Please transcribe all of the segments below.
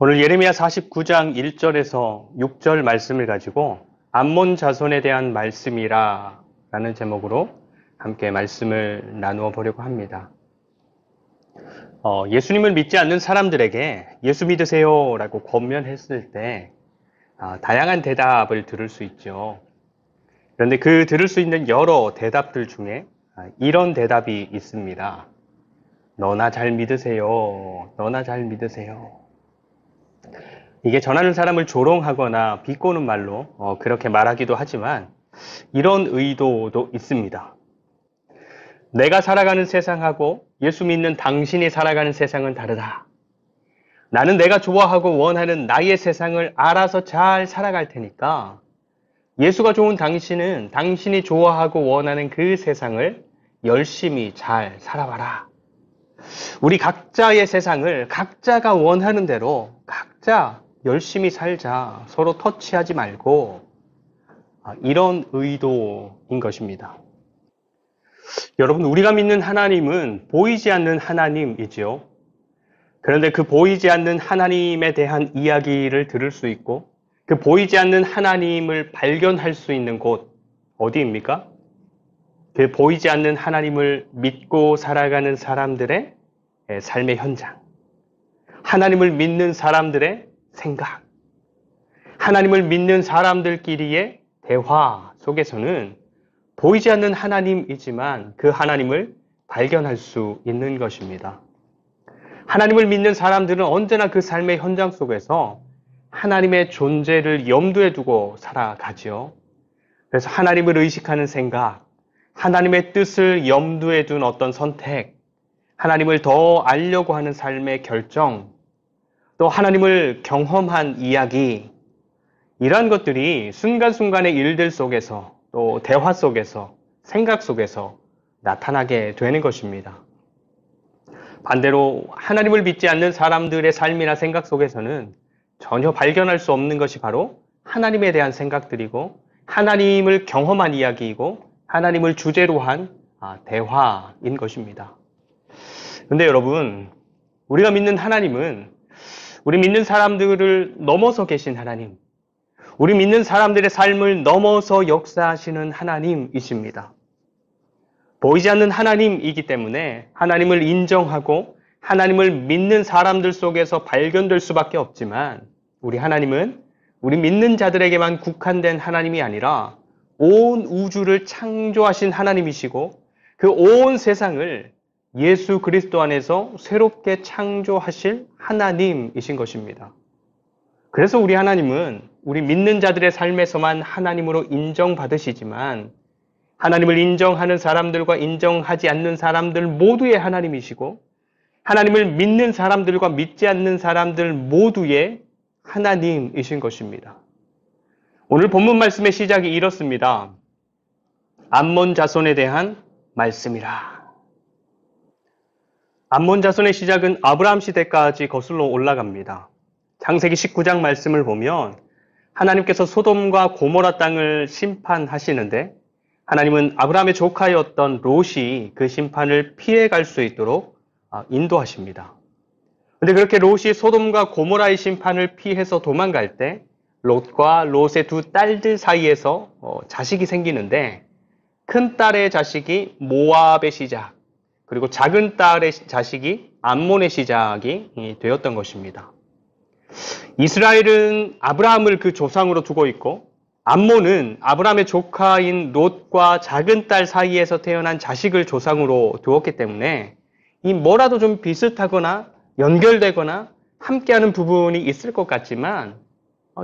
오늘 예레미야 49장 1절에서 6절 말씀을 가지고 암몬 자손에 대한 말씀이라 라는 제목으로 함께 말씀을 나누어 보려고 합니다. 예수님을 믿지 않는 사람들에게 예수 믿으세요 라고 권면했을 때 다양한 대답을 들을 수 있죠. 그런데 그 들을 수 있는 여러 대답들 중에 이런 대답이 있습니다. 너나 잘 믿으세요. 너나 잘 믿으세요. 이게 전하는 사람을 조롱하거나 비꼬는 말로 그렇게 말하기도 하지만 이런 의도도 있습니다. 내가 살아가는 세상하고 예수 믿는 당신이 살아가는 세상은 다르다. 나는 내가 좋아하고 원하는 나의 세상을 알아서 잘 살아갈 테니까 예수가 좋은 당신은 당신이 좋아하고 원하는 그 세상을 열심히 잘 살아봐라. 우리 각자의 세상을 각자가 원하는 대로 각자 열심히 살자. 서로 터치하지 말고 이런 의도인 것입니다. 여러분, 우리가 믿는 하나님은 보이지 않는 하나님이지요. 그런데 그 보이지 않는 하나님에 대한 이야기를 들을 수 있고 그 보이지 않는 하나님을 발견할 수 있는 곳 어디입니까? 그 보이지 않는 하나님을 믿고 살아가는 사람들의 삶의 현장. 하나님을 믿는 사람들의 생각. 하나님을 믿는 사람들끼리의 대화 속에서는 보이지 않는 하나님이지만 그 하나님을 발견할 수 있는 것입니다. 하나님을 믿는 사람들은 언제나 그 삶의 현장 속에서 하나님의 존재를 염두에 두고 살아가지요. 그래서 하나님을 의식하는 생각, 하나님의 뜻을 염두에 둔 어떤 선택, 하나님을 더 알려고 하는 삶의 결정, 또 하나님을 경험한 이야기, 이러한 것들이 순간순간의 일들 속에서 또 대화 속에서 생각 속에서 나타나게 되는 것입니다. 반대로 하나님을 믿지 않는 사람들의 삶이나 생각 속에서는 전혀 발견할 수 없는 것이 바로 하나님에 대한 생각들이고 하나님을 경험한 이야기이고 하나님을 주제로 한 대화인 것입니다. 그런데 여러분, 우리가 믿는 하나님은 우리 믿는 사람들을 넘어서 계신 하나님, 우리 믿는 사람들의 삶을 넘어서 역사하시는 하나님이십니다. 보이지 않는 하나님이기 때문에 하나님을 인정하고 하나님을 믿는 사람들 속에서 발견될 수밖에 없지만 우리 하나님은 우리 믿는 자들에게만 국한된 하나님이 아니라 온 우주를 창조하신 하나님이시고 그 온 세상을 예수 그리스도 안에서 새롭게 창조하실 하나님이신 것입니다. 그래서 우리 하나님은 우리 믿는 자들의 삶에서만 하나님으로 인정받으시지만 하나님을 인정하는 사람들과 인정하지 않는 사람들 모두의 하나님이시고 하나님을 믿는 사람들과 믿지 않는 사람들 모두의 하나님이신 것입니다. 오늘 본문 말씀의 시작이 이렇습니다. 암몬 자손에 대한 말씀이라. 암몬 자손의 시작은 아브라함 시대까지 거슬러 올라갑니다. 창세기 19장 말씀을 보면 하나님께서 소돔과 고모라 땅을 심판하시는데 하나님은 아브라함의 조카였던 롯이 그 심판을 피해갈 수 있도록 인도하십니다. 그런데 그렇게 롯이 소돔과 고모라의 심판을 피해서 도망갈 때 롯과 롯의 두 딸들 사이에서 자식이 생기는데 큰 딸의 자식이 모압의 시작, 그리고 작은 딸의 자식이 암몬의 시작이 되었던 것입니다. 이스라엘은 아브라함을 그 조상으로 두고 있고 암몬은 아브라함의 조카인 롯과 작은 딸 사이에서 태어난 자식을 조상으로 두었기 때문에 이 뭐라도 좀 비슷하거나 연결되거나 함께하는 부분이 있을 것 같지만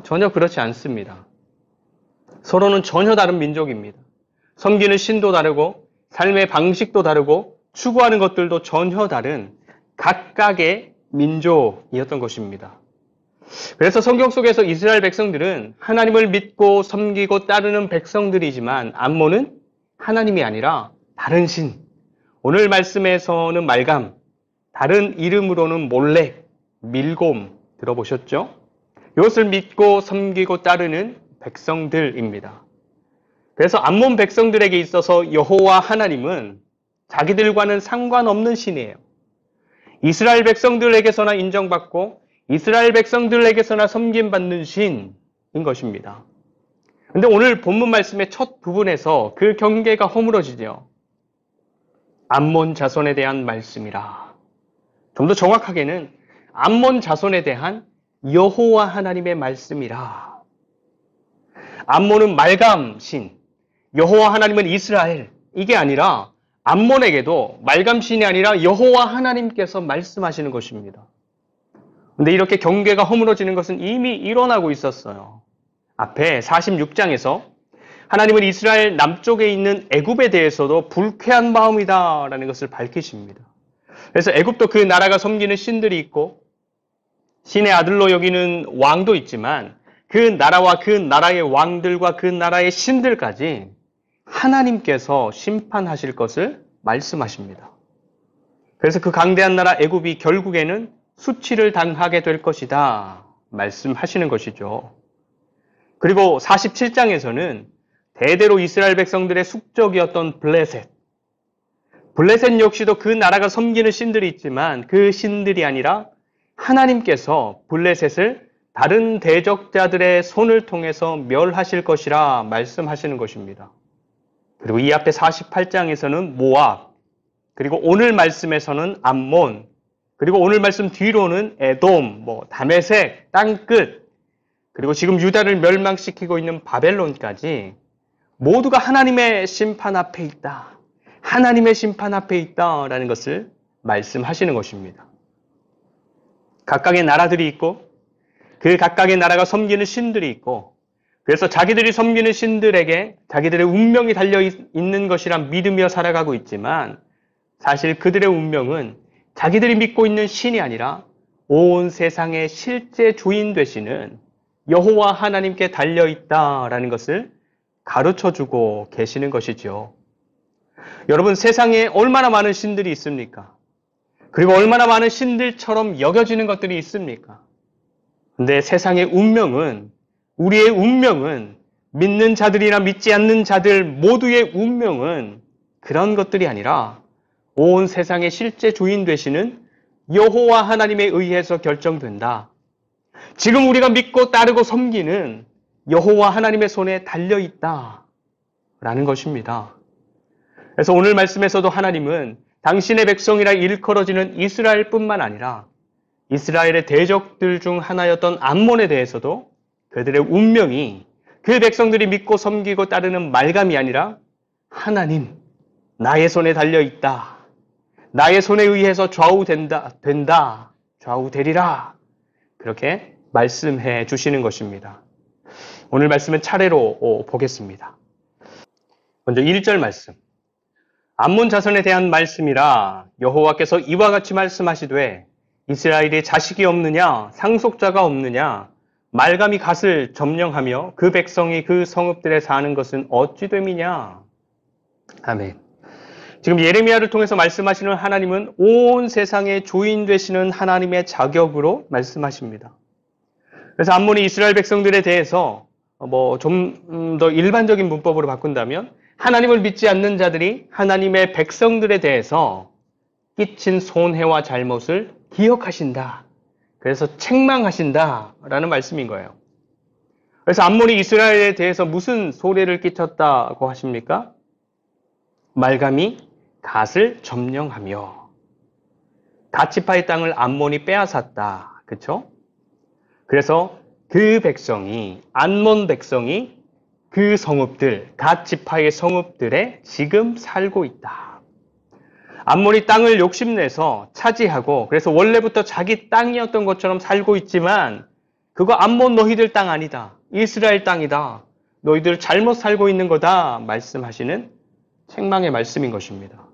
전혀 그렇지 않습니다. 서로는 전혀 다른 민족입니다. 섬기는 신도 다르고 삶의 방식도 다르고 추구하는 것들도 전혀 다른 각각의 민족이었던 것입니다. 그래서 성경 속에서 이스라엘 백성들은 하나님을 믿고 섬기고 따르는 백성들이지만 암몬은 하나님이 아니라 다른 신, 오늘 말씀에서는 말감, 다른 이름으로는 몰렉, 밀곰 들어보셨죠? 이것을 믿고 섬기고 따르는 백성들입니다. 그래서 암몬 백성들에게 있어서 여호와 하나님은 자기들과는 상관없는 신이에요. 이스라엘 백성들에게서나 인정받고 이스라엘 백성들에게서나 섬김받는 신인 것입니다. 근데 오늘 본문 말씀의 첫 부분에서 그 경계가 허물어지죠. 암몬 자손에 대한 말씀이라. 좀 더 정확하게는 암몬 자손에 대한 여호와 하나님의 말씀이라. 암몬은 말감신, 여호와 하나님은 이스라엘. 이게 아니라 암몬에게도 말감신이 아니라 여호와 하나님께서 말씀하시는 것입니다. 근데 이렇게 경계가 허물어지는 것은 이미 일어나고 있었어요. 앞에 46장에서 하나님은 이스라엘 남쪽에 있는 애굽에 대해서도 불쾌한 마음이다라는 것을 밝히십니다. 그래서 애굽도 그 나라가 섬기는 신들이 있고 신의 아들로 여기는 왕도 있지만 그 나라와 그 나라의 왕들과 그 나라의 신들까지 하나님께서 심판하실 것을 말씀하십니다. 그래서 그 강대한 나라 애굽이 결국에는 수치를 당하게 될 것이다 말씀하시는 것이죠. 그리고 47장에서는 대대로 이스라엘 백성들의 숙적이었던 블레셋 역시도 그 나라가 섬기는 신들이 있지만 그 신들이 아니라 하나님께서 블레셋을 다른 대적자들의 손을 통해서 멸하실 것이라 말씀하시는 것입니다. 그리고 이 앞에 48장에서는 모압, 그리고 오늘 말씀에서는 암몬, 그리고 오늘 말씀 뒤로는 에돔, 다메섹, 땅끝, 그리고 지금 유다를 멸망시키고 있는 바벨론까지 모두가 하나님의 심판 앞에 있다. 하나님의 심판 앞에 있다라는 것을 말씀하시는 것입니다. 각각의 나라들이 있고 그 각각의 나라가 섬기는 신들이 있고 그래서 자기들이 섬기는 신들에게 자기들의 운명이 달려 있는 것이라 믿으며 살아가고 있지만 사실 그들의 운명은 자기들이 믿고 있는 신이 아니라 온 세상의 실제 주인 되시는 여호와 하나님께 달려있다라는 것을 가르쳐주고 계시는 것이죠. 여러분, 세상에 얼마나 많은 신들이 있습니까? 그리고 얼마나 많은 신들처럼 여겨지는 것들이 있습니까? 근데 세상의 운명은, 우리의 운명은, 믿는 자들이나 믿지 않는 자들 모두의 운명은 그런 것들이 아니라 온 세상의 실제 주인 되시는 여호와 하나님에 의해서 결정된다. 지금 우리가 믿고 따르고 섬기는 여호와 하나님의 손에 달려있다 라는 것입니다. 그래서 오늘 말씀에서도 하나님은 당신의 백성이라 일컬어지는 이스라엘뿐만 아니라 이스라엘의 대적들 중 하나였던 암몬에 대해서도 그들의 운명이 그 백성들이 믿고 섬기고 따르는 말감이 아니라 하나님, 나의 손에 달려있다. 나의 손에 의해서 좌우되리라. 그렇게 말씀해 주시는 것입니다. 오늘 말씀은 차례로 보겠습니다. 먼저 1절 말씀. 암몬 자손에 대한 말씀이라 여호와께서 이와 같이 말씀하시되 이스라엘이 자식이 없느냐 상속자가 없느냐 말감이 갓을 점령하며 그 백성이 그 성읍들에 사는 것은 어찌 됨이냐. 아멘. 지금 예레미야를 통해서 말씀하시는 하나님은 온 세상의 주인 되시는 하나님의 자격으로 말씀하십니다. 그래서 암몬이 이스라엘 백성들에 대해서 좀 더 일반적인 문법으로 바꾼다면 하나님을 믿지 않는 자들이 하나님의 백성들에 대해서 끼친 손해와 잘못을 기억하신다. 그래서 책망하신다라는 말씀인 거예요. 그래서 암몬이 이스라엘에 대해서 무슨 손해를 끼쳤다고 하십니까? 말감이 갓을 점령하며 갓지파의 땅을 암몬이 빼앗았다. 그렇죠? 그래서 그 백성이 암몬 백성이 그 성읍들, 갓지파의 성읍들에 지금 살고 있다. 암몬이 땅을 욕심내서 차지하고 그래서 원래부터 자기 땅이었던 것처럼 살고 있지만 그거 암몬 너희들 땅 아니다. 이스라엘 땅이다. 너희들 잘못 살고 있는 거다. 말씀하시는 책망의 말씀인 것입니다.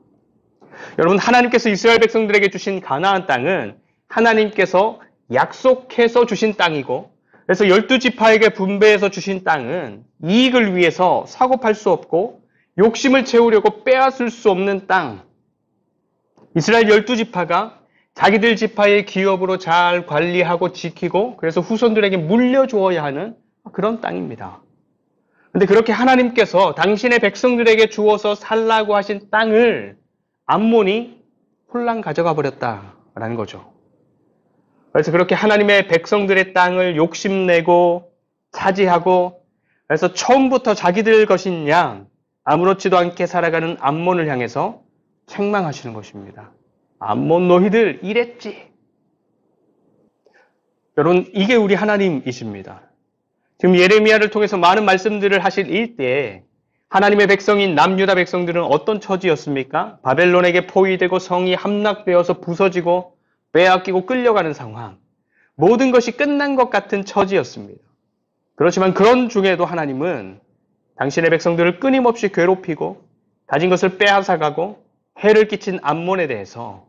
여러분, 하나님께서 이스라엘 백성들에게 주신 가나안 땅은 하나님께서 약속해서 주신 땅이고 그래서 12지파에게 분배해서 주신 땅은 이익을 위해서 사고팔 수 없고 욕심을 채우려고 빼앗을 수 없는 땅. 이스라엘 12지파가 자기들 지파의 기업으로 잘 관리하고 지키고 그래서 후손들에게 물려주어야 하는 그런 땅입니다. 그런데 그렇게 하나님께서 당신의 백성들에게 주어서 살라고 하신 땅을 암몬이 홀랑 가져가 버렸다라는 거죠. 그래서 그렇게 하나님의 백성들의 땅을 욕심내고 차지하고 그래서 처음부터 자기들 것인 양 아무렇지도 않게 살아가는 암몬을 향해서 책망하시는 것입니다. 암몬 너희들 이랬지. 여러분 이게 우리 하나님이십니다. 지금 예레미야를 통해서 많은 말씀들을 하실 일대에 하나님의 백성인 남유다 백성들은 어떤 처지였습니까? 바벨론에게 포위되고 성이 함락되어서 부서지고 빼앗기고 끌려가는 상황. 모든 것이 끝난 것 같은 처지였습니다. 그렇지만 그런 중에도 하나님은 당신의 백성들을 끊임없이 괴롭히고 가진 것을 빼앗아가고 해를 끼친 암몬에 대해서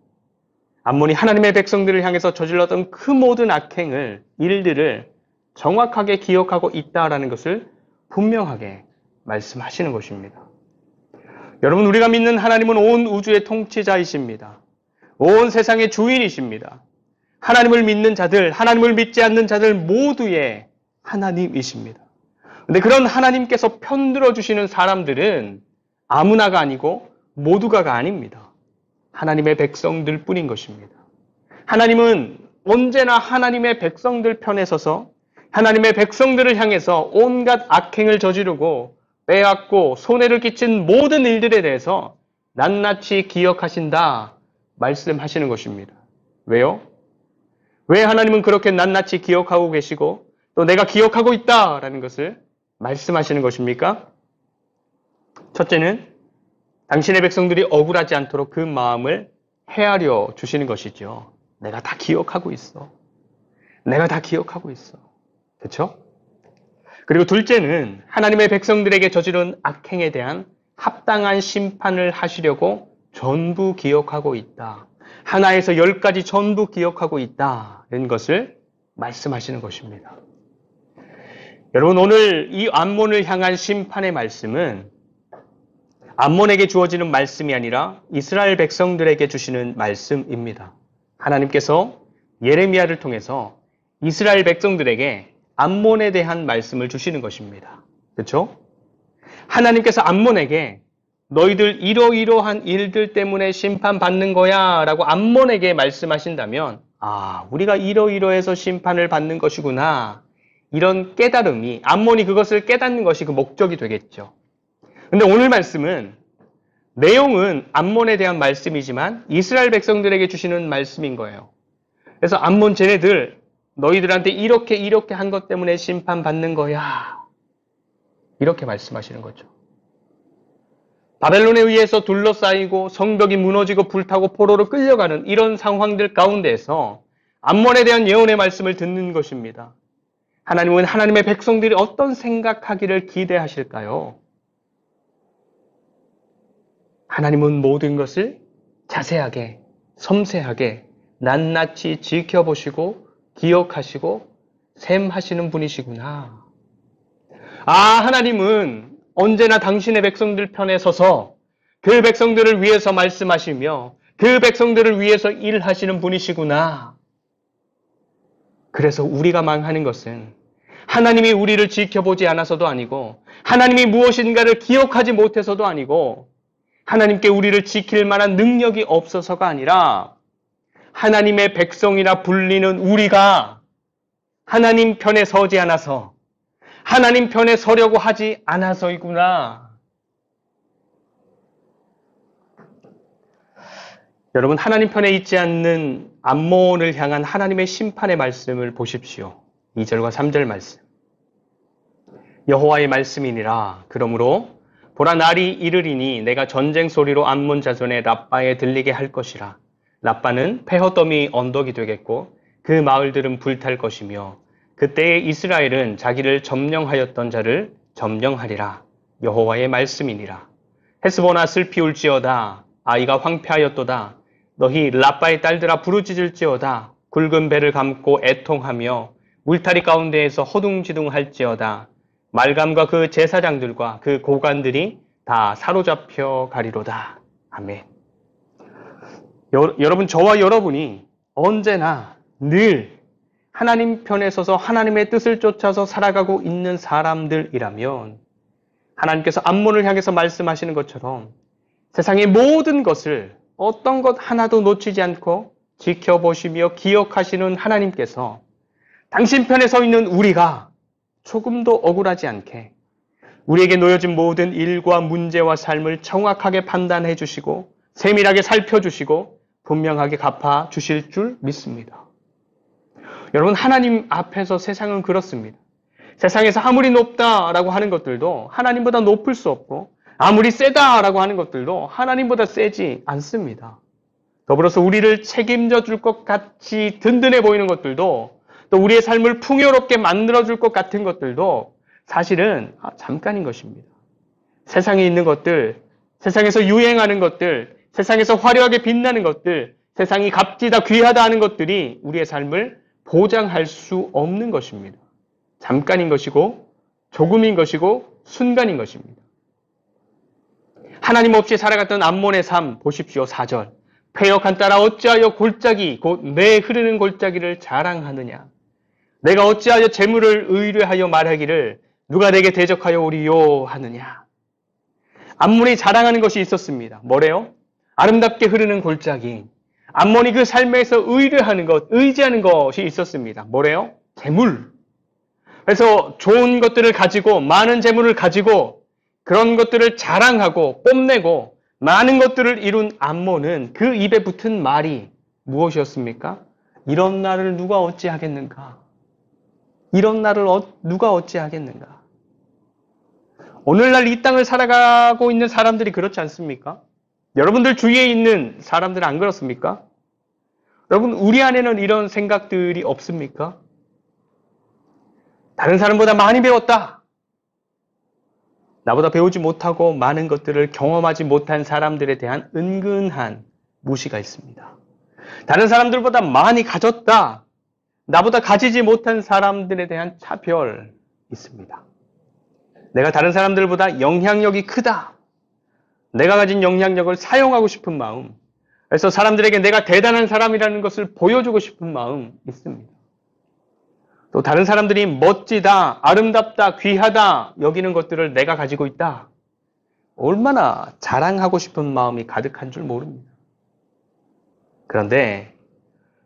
암몬이 하나님의 백성들을 향해서 저질렀던 그 모든 악행을, 일들을 정확하게 기억하고 있다라는 것을 분명하게 말씀하시는 것입니다. 여러분, 우리가 믿는 하나님은 온 우주의 통치자이십니다. 온 세상의 주인이십니다. 하나님을 믿는 자들, 하나님을 믿지 않는 자들 모두의 하나님이십니다. 그런데 그런 하나님께서 편들어 주시는 사람들은 아무나가 아니고 모두가가 아닙니다. 하나님의 백성들 뿐인 것입니다. 하나님은 언제나 하나님의 백성들 편에 서서 하나님의 백성들을 향해서 온갖 악행을 저지르고 빼앗고 손해를 끼친 모든 일들에 대해서 낱낱이 기억하신다 말씀하시는 것입니다. 왜요? 왜 하나님은 그렇게 낱낱이 기억하고 계시고 또 내가 기억하고 있다라는 것을 말씀하시는 것입니까? 첫째는 당신의 백성들이 억울하지 않도록 그 마음을 헤아려 주시는 것이죠. 내가 다 기억하고 있어. 내가 다 기억하고 있어. 그렇죠? 그리고 둘째는 하나님의 백성들에게 저지른 악행에 대한 합당한 심판을 하시려고 전부 기억하고 있다. 하나에서 10가지 전부 기억하고 있다는 것을 말씀하시는 것입니다. 여러분, 오늘 이 암몬을 향한 심판의 말씀은 암몬에게 주어지는 말씀이 아니라 이스라엘 백성들에게 주시는 말씀입니다. 하나님께서 예레미야를 통해서 이스라엘 백성들에게 암몬에 대한 말씀을 주시는 것입니다. 그렇죠? 하나님께서 암몬에게 너희들 이러이러한 일들 때문에 심판받는 거야 라고 암몬에게 말씀하신다면 우리가 이러이러해서 심판을 받는 것이구나 이런 깨달음이 암몬이 그것을 깨닫는 것이 그 목적이 되겠죠. 근데 오늘 말씀은 내용은 암몬에 대한 말씀이지만 이스라엘 백성들에게 주시는 말씀인 거예요. 그래서 암몬 쟤네들 너희들한테 이렇게 한 것 때문에 심판받는 거야. 이렇게 말씀하시는 거죠. 바벨론에 의해서 둘러싸이고 성벽이 무너지고 불타고 포로로 끌려가는 이런 상황들 가운데에서 암몬에 대한 예언의 말씀을 듣는 것입니다. 하나님은 하나님의 백성들이 어떤 생각하기를 기대하실까요? 하나님은 모든 것을 자세하게, 섬세하게, 낱낱이 지켜보시고 기억하시고 셈하시는 분이시구나. 하나님은 언제나 당신의 백성들 편에 서서 그 백성들을 위해서 말씀하시며 그 백성들을 위해서 일하시는 분이시구나. 그래서 우리가 망하는 것은 하나님이 우리를 지켜보지 않아서도 아니고 하나님이 무엇인가를 기억하지 못해서도 아니고 하나님께 우리를 지킬 만한 능력이 없어서가 아니라 하나님의 백성이라 불리는 우리가 하나님 편에 서지 않아서 하나님 편에 서려고 하지 않아서이구나. 여러분, 하나님 편에 있지 않는 암몬을 향한 하나님의 심판의 말씀을 보십시오. 2절과 3절 말씀. 여호와의 말씀이니라. 그러므로 보라 날이 이르리니 내가 전쟁 소리로 암몬 자손의 라빠에 들리게 할 것이라. 라빠는 폐허더미 언덕이 되겠고 그 마을들은 불탈 것이며 그때에 이스라엘은 자기를 점령하였던 자를 점령하리라. 여호와의 말씀이니라. 헤스보나 슬피 울지어다. 아이가 황폐하였도다. 너희 라빠의 딸들아 부르짖을지어다. 굵은 배를 감고 애통하며 울타리 가운데에서 허둥지둥할지어다. 말감과 그 제사장들과 그 고관들이 다 사로잡혀 가리로다. 아멘. 여러분, 저와 여러분이 언제나 늘 하나님 편에 서서 하나님의 뜻을 쫓아서 살아가고 있는 사람들이라면 하나님께서 암몬을 향해서 말씀하시는 것처럼 세상의 모든 것을 어떤 것 하나도 놓치지 않고 지켜보시며 기억하시는 하나님께서 당신 편에 서 있는 우리가 조금도 억울하지 않게 우리에게 놓여진 모든 일과 문제와 삶을 정확하게 판단해 주시고 세밀하게 살펴주시고 분명하게 갚아 주실 줄 믿습니다. 여러분, 하나님 앞에서 세상은 그렇습니다. 세상에서 아무리 높다라고 하는 것들도 하나님보다 높을 수 없고 아무리 세다라고 하는 것들도 하나님보다 세지 않습니다. 더불어서 우리를 책임져 줄 것 같이 든든해 보이는 것들도 또 우리의 삶을 풍요롭게 만들어 줄 것 같은 것들도 사실은 잠깐인 것입니다. 세상에 있는 것들, 세상에서 유행하는 것들, 세상에서 화려하게 빛나는 것들, 세상이 값지다 귀하다 하는 것들이 우리의 삶을 보장할 수 없는 것입니다. 잠깐인 것이고 조금인 것이고 순간인 것입니다. 하나님 없이 살아갔던 암몬의 삶 보십시오. 4절. 패역한 딸아 어찌하여 골짜기 곧 내 흐르는 골짜기를 자랑하느냐. 내가 어찌하여 재물을 의뢰하여 말하기를 누가 내게 대적하여 오리요 하느냐. 암몬이 자랑하는 것이 있었습니다. 뭐래요? 아름답게 흐르는 골짜기. 암몬이 그 삶에서 의뢰하는 것, 의지하는 것이 있었습니다. 뭐래요? 재물. 그래서 좋은 것들을 가지고 많은 재물을 가지고 그런 것들을 자랑하고 뽐내고 많은 것들을 이룬 암몬은 그 입에 붙은 말이 무엇이었습니까? 이런 나를 누가 어찌하겠는가? 이런 나를 누가 어찌하겠는가? 오늘날 이 땅을 살아가고 있는 사람들이 그렇지 않습니까? 여러분들 주위에 있는 사람들은 안 그렇습니까? 여러분, 우리 안에는 이런 생각들이 없습니까? 다른 사람보다 많이 배웠다. 나보다 배우지 못하고 많은 것들을 경험하지 못한 사람들에 대한 은근한 무시가 있습니다. 다른 사람들보다 많이 가졌다. 나보다 가지지 못한 사람들에 대한 차별 있습니다. 내가 다른 사람들보다 영향력이 크다. 내가 가진 영향력을 사용하고 싶은 마음. 그래서 사람들에게 내가 대단한 사람이라는 것을 보여주고 싶은 마음 있습니다. 또 다른 사람들이 멋지다, 아름답다, 귀하다 여기는 것들을 내가 가지고 있다. 얼마나 자랑하고 싶은 마음이 가득한 줄 모릅니다. 그런데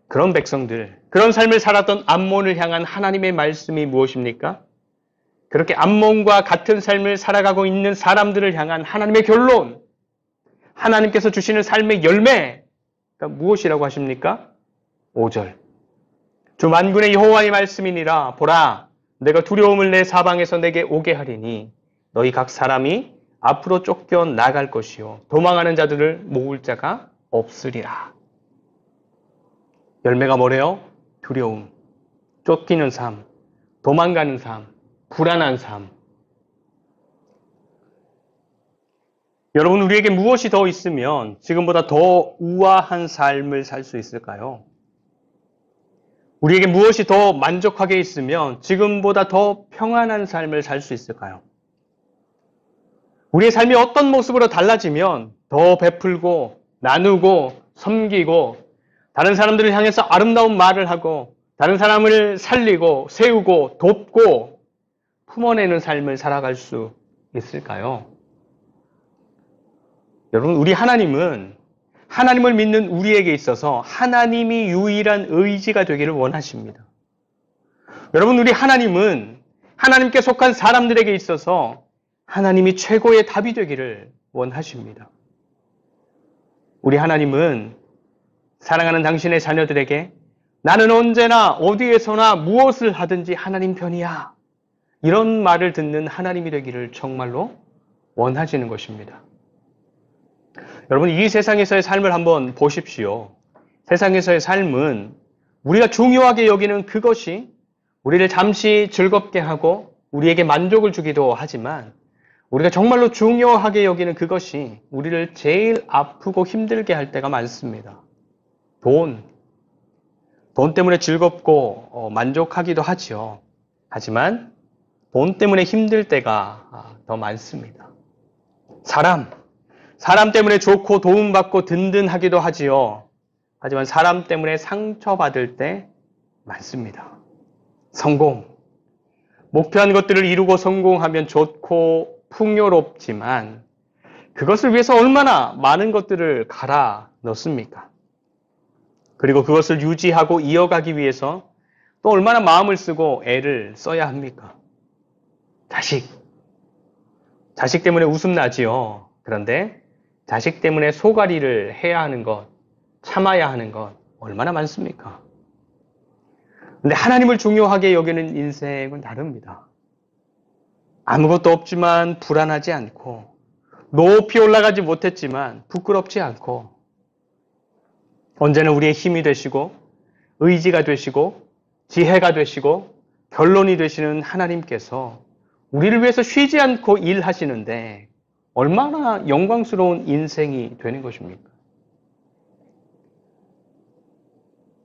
그런 백성들, 그런 삶을 살았던 암몬을 향한 하나님의 말씀이 무엇입니까? 그렇게 암몬과 같은 삶을 살아가고 있는 사람들을 향한 하나님의 결론, 하나님께서 주시는 삶의 열매가 무엇이라고 하십니까? 5절. 주 만군의 여호와의 말씀이니라. 보라, 내가 두려움을 내 사방에서 내게 오게 하리니 너희 각 사람이 앞으로 쫓겨 나갈 것이요 도망하는 자들을 모을 자가 없으리라. 열매가 뭐래요? 두려움, 쫓기는 삶, 도망가는 삶, 불안한 삶. 여러분, 우리에게 무엇이 더 있으면 지금보다 더 우아한 삶을 살 수 있을까요? 우리에게 무엇이 더 만족하게 있으면 지금보다 더 평안한 삶을 살 수 있을까요? 우리의 삶이 어떤 모습으로 달라지면 더 베풀고 나누고 섬기고 다른 사람들을 향해서 아름다운 말을 하고 다른 사람을 살리고 세우고 돕고 품어내는 삶을 살아갈 수 있을까요? 여러분, 우리 하나님은 하나님을 믿는 우리에게 있어서 하나님이 유일한 의지가 되기를 원하십니다. 여러분, 우리 하나님은 하나님께 속한 사람들에게 있어서 하나님이 최고의 답이 되기를 원하십니다. 우리 하나님은 사랑하는 당신의 자녀들에게 나는 언제나 어디에서나 무엇을 하든지 하나님 편이야. 이런 말을 듣는 하나님이 되기를 정말로 원하시는 것입니다. 여러분, 이 세상에서의 삶을 한번 보십시오. 세상에서의 삶은 우리가 중요하게 여기는 그것이 우리를 잠시 즐겁게 하고 우리에게 만족을 주기도 하지만 우리가 정말로 중요하게 여기는 그것이 우리를 제일 아프고 힘들게 할 때가 많습니다. 돈 때문에 즐겁고 만족하기도 하지요. 하지만 돈 때문에 힘들 때가 더 많습니다. 사람 때문에 좋고 도움받고 든든하기도 하지요. 하지만 사람 때문에 상처받을 때 많습니다. 목표한 것들을 이루고 성공하면 좋고 풍요롭지만 그것을 위해서 얼마나 많은 것들을 갈아 넣습니까? 그리고 그것을 유지하고 이어가기 위해서 또 얼마나 마음을 쓰고 애를 써야 합니까? 자식 때문에 웃음 나지요. 그런데 자식 때문에 소갈이를 해야 하는 것, 참아야 하는 것 얼마나 많습니까? 근데 하나님을 중요하게 여기는 인생은 다릅니다. 아무것도 없지만 불안하지 않고, 높이 올라가지 못했지만 부끄럽지 않고, 언제나 우리의 힘이 되시고, 의지가 되시고, 지혜가 되시고, 결론이 되시는 하나님께서 우리를 위해서 쉬지 않고 일하시는데 얼마나 영광스러운 인생이 되는 것입니까?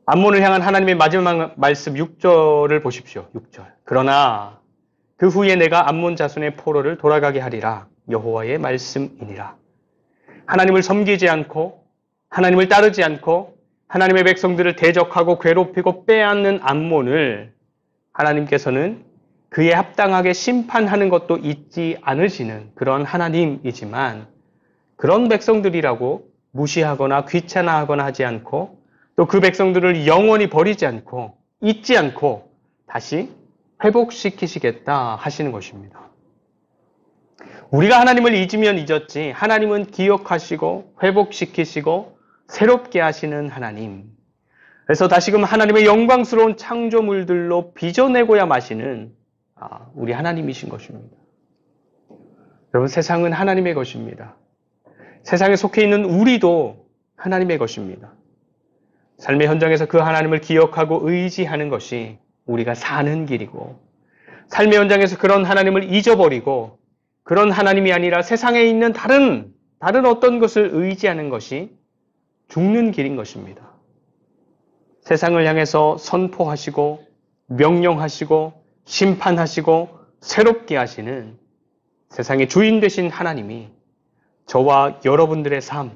암몬을 향한 하나님의 마지막 말씀 6절을 보십시오. 6절. 그러나 그 후에 내가 암몬 자손의 포로를 돌아가게 하리라. 여호와의 말씀이니라. 하나님을 섬기지 않고 하나님을 따르지 않고 하나님의 백성들을 대적하고 괴롭히고 빼앗는 암몬을 하나님께서는 그에 합당하게 심판하는 것도 잊지 않으시는 그런 하나님이지만 그런 백성들이라고 무시하거나 귀찮아하거나 하지 않고 또 그 백성들을 영원히 버리지 않고 잊지 않고 다시 회복시키시겠다 하시는 것입니다. 우리가 하나님을 잊으면 잊었지 하나님은 기억하시고 회복시키시고 새롭게 하시는 하나님. 그래서 다시금 하나님의 영광스러운 창조물들로 빚어내고야 마시는 우리 하나님이신 것입니다. 여러분, 세상은 하나님의 것입니다. 세상에 속해 있는 우리도 하나님의 것입니다. 삶의 현장에서 그 하나님을 기억하고 의지하는 것이 우리가 사는 길이고, 삶의 현장에서 그런 하나님을 잊어버리고 그런 하나님이 아니라 세상에 있는 다른 어떤 것을 의지하는 것이 죽는 길인 것입니다. 세상을 향해서 선포하시고 명령하시고 심판하시고 새롭게 하시는 세상의 주인 되신 하나님이 저와 여러분들의 삶,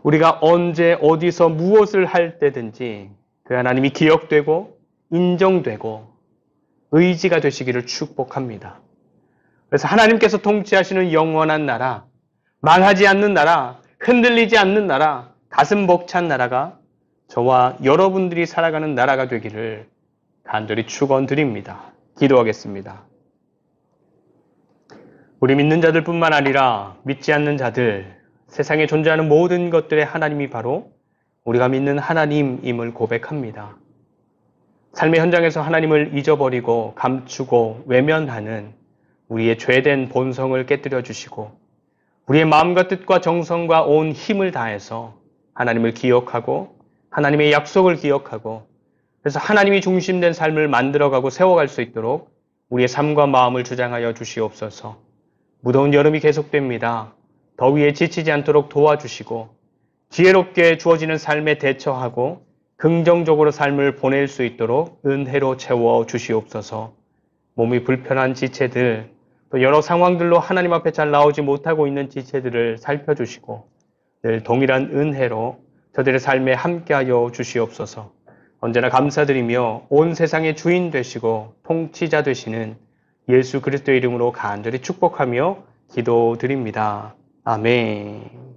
우리가 언제 어디서 무엇을 할 때든지 그 하나님이 기억되고 인정되고 의지가 되시기를 축복합니다. 그래서 하나님께서 통치하시는 영원한 나라, 망하지 않는 나라, 흔들리지 않는 나라, 가슴 벅찬 나라가 저와 여러분들이 살아가는 나라가 되기를 간절히 축원드립니다. 기도하겠습니다. 우리 믿는 자들뿐만 아니라 믿지 않는 자들, 세상에 존재하는 모든 것들의 하나님이 바로 우리가 믿는 하나님임을 고백합니다. 삶의 현장에서 하나님을 잊어버리고 감추고 외면하는 우리의 죄된 본성을 깨뜨려 주시고 우리의 마음과 뜻과 정성과 온 힘을 다해서 하나님을 기억하고 하나님의 약속을 기억하고 그래서 하나님이 중심된 삶을 만들어가고 세워갈 수 있도록 우리의 삶과 마음을 주장하여 주시옵소서. 무더운 여름이 계속됩니다. 더위에 지치지 않도록 도와주시고 지혜롭게 주어지는 삶에 대처하고 긍정적으로 삶을 보낼 수 있도록 은혜로 채워 주시옵소서. 몸이 불편한 지체들, 또 여러 상황들로 하나님 앞에 잘 나오지 못하고 있는 지체들을 살펴주시고 늘 동일한 은혜로 저들의 삶에 함께하여 주시옵소서. 언제나 감사드리며 온 세상의 주인 되시고 통치자 되시는 예수 그리스도의 이름으로 간절히 축복하며 기도드립니다. 아멘.